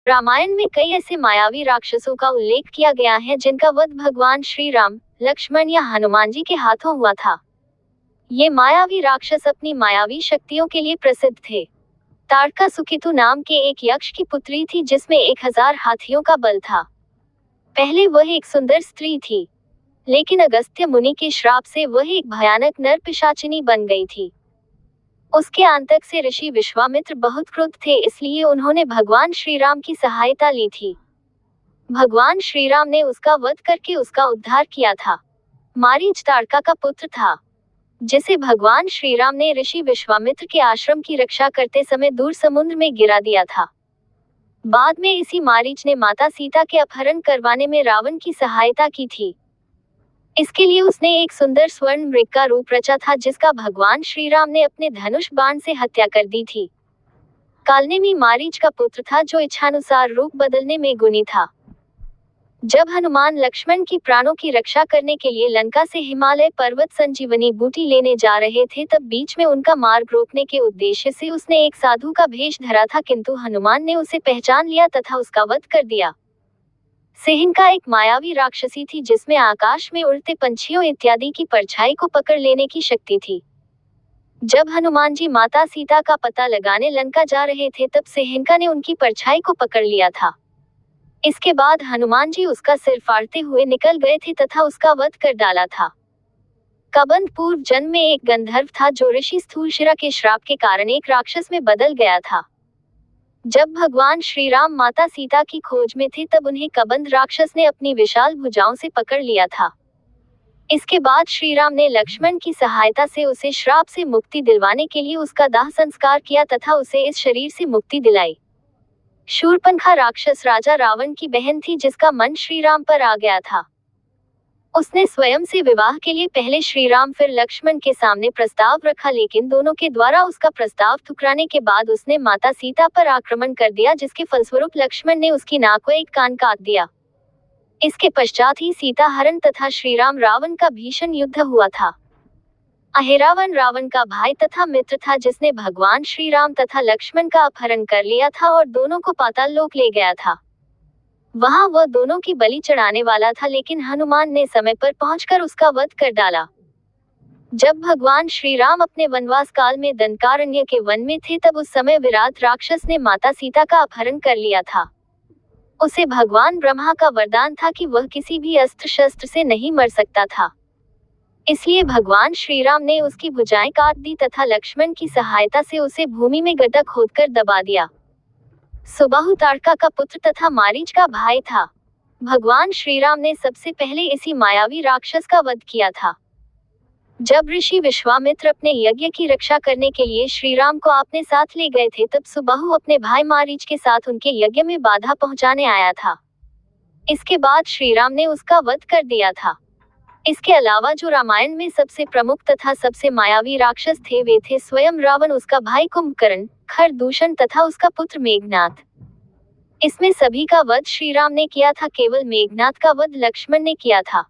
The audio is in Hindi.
रामायण में कई ऐसे मायावी राक्षसों का उल्लेख किया गया है जिनका वध भगवान श्री राम, लक्ष्मण या हनुमान जी के हाथों हुआ था। ये मायावी राक्षस अपनी मायावी शक्तियों के लिए प्रसिद्ध थे। ताड़का सुकेतु नाम के एक यक्ष की पुत्री थी जिसमें 1000 हाथियों का बल था। पहले वह एक सुंदर स्त्री थी, लेकिन अगस्त्य मुनि के श्राप से वह एक भयानक नर पिशाचिनी बन गई थी। उसके आंतक से ऋषि विश्वामित्र बहुत क्रुद्ध थे, इसलिए उन्होंने भगवान श्री राम की सहायता ली थी। भगवान श्री राम ने उसका वध करके उसका उद्धार किया था। मारीच ताड़का का पुत्र था, जिसे भगवान श्री राम ने ऋषि विश्वामित्र के आश्रम की रक्षा करते समय दूर समुद्र में गिरा दिया था। बाद में इसी मारीच ने माता सीता के अपहरण करवाने में रावण की सहायता की थी। इसके लिए उसने एक सुंदर स्वर्ण मृग का रूप रचा था जिसका भगवान श्री राम ने अपने धनुष बाण से हत्या कर दी थी। कालनेमी मारीच का पुत्र था जो इच्छानुसार रूप बदलने में गुणी था। जब हनुमान लक्ष्मण की प्राणों की रक्षा करने के लिए लंका से हिमालय पर्वत संजीवनी बूटी लेने जा रहे थे, तब बीच में उनका मार्ग रोकने के उद्देश्य से उसने एक साधु का भेष धरा था, किंतु हनुमान ने उसे पहचान लिया तथा उसका वध कर दिया। सेहिंका एक मायावी राक्षसी थी जिसमें आकाश में उड़ते पंछियों इत्यादि की परछाई को पकड़ लेने की शक्ति थी। जब हनुमान जी माता सीता का पता लगाने लंका जा रहे थे, तब सेहिंका ने उनकी परछाई को पकड़ लिया था। इसके बाद हनुमान जी उसका सिर फाड़ते हुए निकल गए थे तथा उसका वध कर डाला था। कबंध पूर्व जन्म में एक गंधर्व था जो ऋषि स्थूलशिरा के श्राप के कारण एक राक्षस में बदल गया था। जब भगवान श्री राम माता सीता की खोज में थे, तब उन्हें कबंध राक्षस ने अपनी विशाल भुजाओं से पकड़ लिया था। इसके बाद श्री राम ने लक्ष्मण की सहायता से उसे श्राप से मुक्ति दिलवाने के लिए उसका दाह संस्कार किया तथा उसे इस शरीर से मुक्ति दिलाई। शूर्पणखा राक्षस राजा रावण की बहन थी जिसका मन श्री राम पर आ गया था। उसने स्वयं से विवाह के लिए पहले श्री राम फिर लक्ष्मण के सामने प्रस्ताव रखा, लेकिन दोनों के द्वारा उसका प्रस्ताव ठुकराने के बाद उसने माता सीता पर आक्रमण कर दिया, जिसके फलस्वरूप लक्ष्मण ने उसकी नाक को एक कान काट दिया। इसके पश्चात ही सीता हरण तथा श्री राम रावण का भीषण युद्ध हुआ था। अहिरावण रावण का भाई तथा मित्र था जिसने भगवान श्री राम तथा लक्ष्मण का अपहरण कर लिया था और दोनों को पाताल लोक ले गया था। वहां वह दोनों की बलि चढ़ाने वाला था, लेकिन हनुमान ने समय पर पहुंचकर उसका वध कर डाला। जब भगवान श्री राम अपने वनवास काल में दंडकारण्य के वन में थे, तब उस समय विराट राक्षस ने माता सीता का अपहरण कर लिया था। उसे भगवान ब्रह्मा का वरदान था कि वह किसी भी अस्त्र शस्त्र से नहीं मर सकता था। इसलिए भगवान श्री राम ने उसकी भुजाएं काट दी तथा लक्ष्मण की सहायता से उसे भूमि में गड्ढा खोदकर दबा दिया। सुबाहु ताड़का का पुत्र तथा मारीच का भाई था। भगवान श्री राम ने सबसे पहले इसी मायावी राक्षस का वध किया था। जब ऋषि विश्वामित्र अपने यज्ञ की रक्षा करने के लिए श्री राम को अपने साथ ले गए थे, तब सुबाहु अपने भाई मारीच के साथ उनके यज्ञ में बाधा पहुंचाने आया था। इसके बाद श्री राम ने उसका वध कर दिया था। इसके अलावा जो रामायण में सबसे प्रमुख तथा सबसे मायावी राक्षस थे वे थे स्वयं रावण, उसका भाई कुंभकर्ण, खरदूषण तथा उसका पुत्र मेघनाद। इसमें सभी का वध श्री राम ने किया था, केवल मेघनाद का वध लक्ष्मण ने किया था।